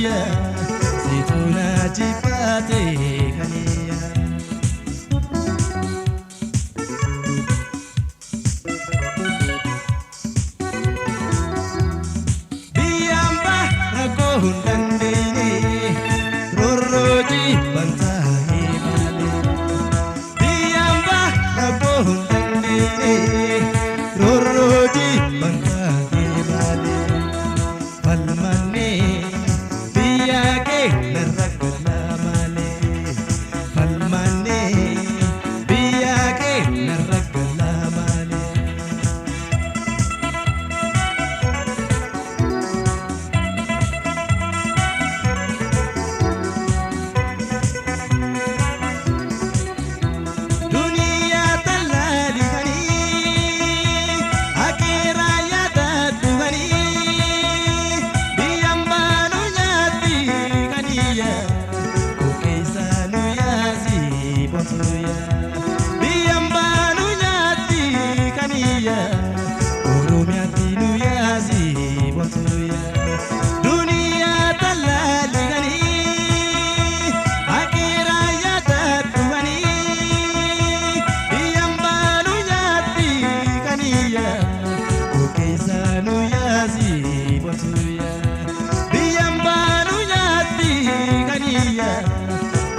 ya situna jipate kaniya biyamba rako hundandini roroji bantahi male biyamba rako hundandini roroji bantahi male falmanne biyake naragala male falmanne biyake naragala male dunia talali kani akira yada tuhani biyambanu nyati kaniya ukeisanu yazi botuya biyambanu nyati kaniya urumiatinu yazi botuya dunia talali kani akira yada tuhani biyambanu nyati kaniya ukeisanu yazi botuya biyambanu nyati kaniya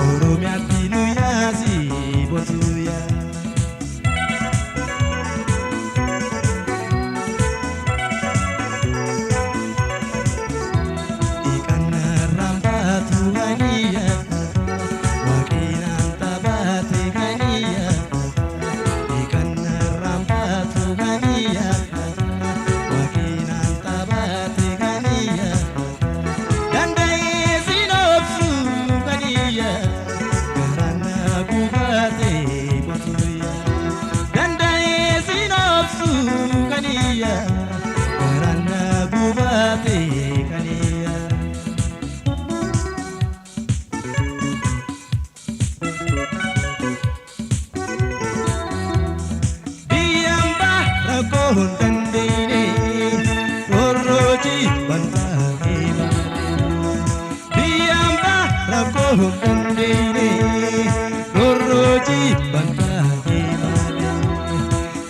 urumiatinu yazi botuya ikana rambatu kaniya wakinan tabate kaniya ikana rambatu kaniya wakinan tabate kaniya dandai sinopsu kaniya garana gubate botuya dandai sinopsu kaniya garana gubate kaniya biyamba rako hundandine roroji bantahi male biyamba rako hundandine roroji bantahi male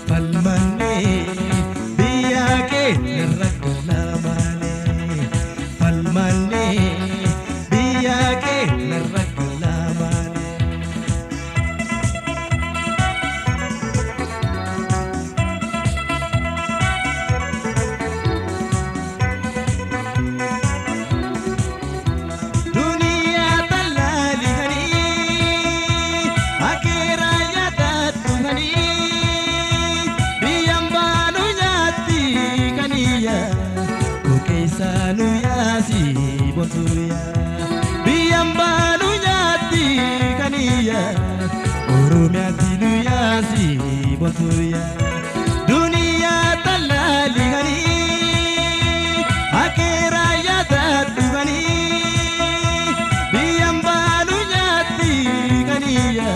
falmanne biyake naragala male falmanne biyake naragala male dunia talali kani akira yada tuhani biyambanu nyati kaniya ukeisanu yazi botuya biyambanu nyati kaniya urumiatinu yazi botuya dunia talali kani akira yada tuhani biyambanu nyati kaniya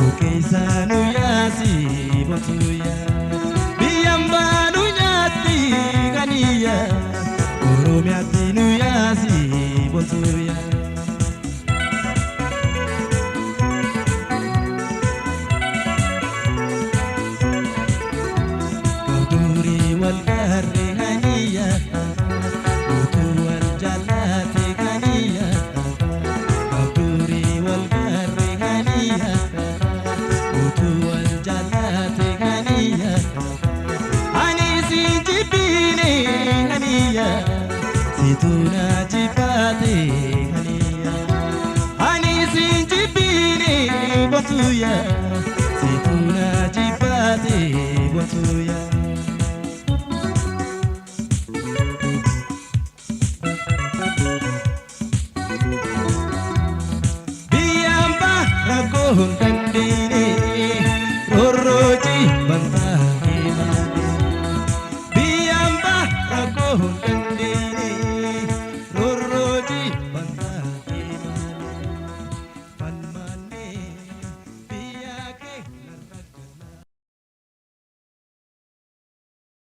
ukeisanu yazi botuya biyambanu nyati kaniya urumiatinu yazi botuya kaduri wal garri kaniya utu wal jalati kaniya kaduri wal garri kaniya utu wal jalati kaniya ani sinjibine kaniya situna jipate kaniya ani sinjibine botuya situna jipate botuya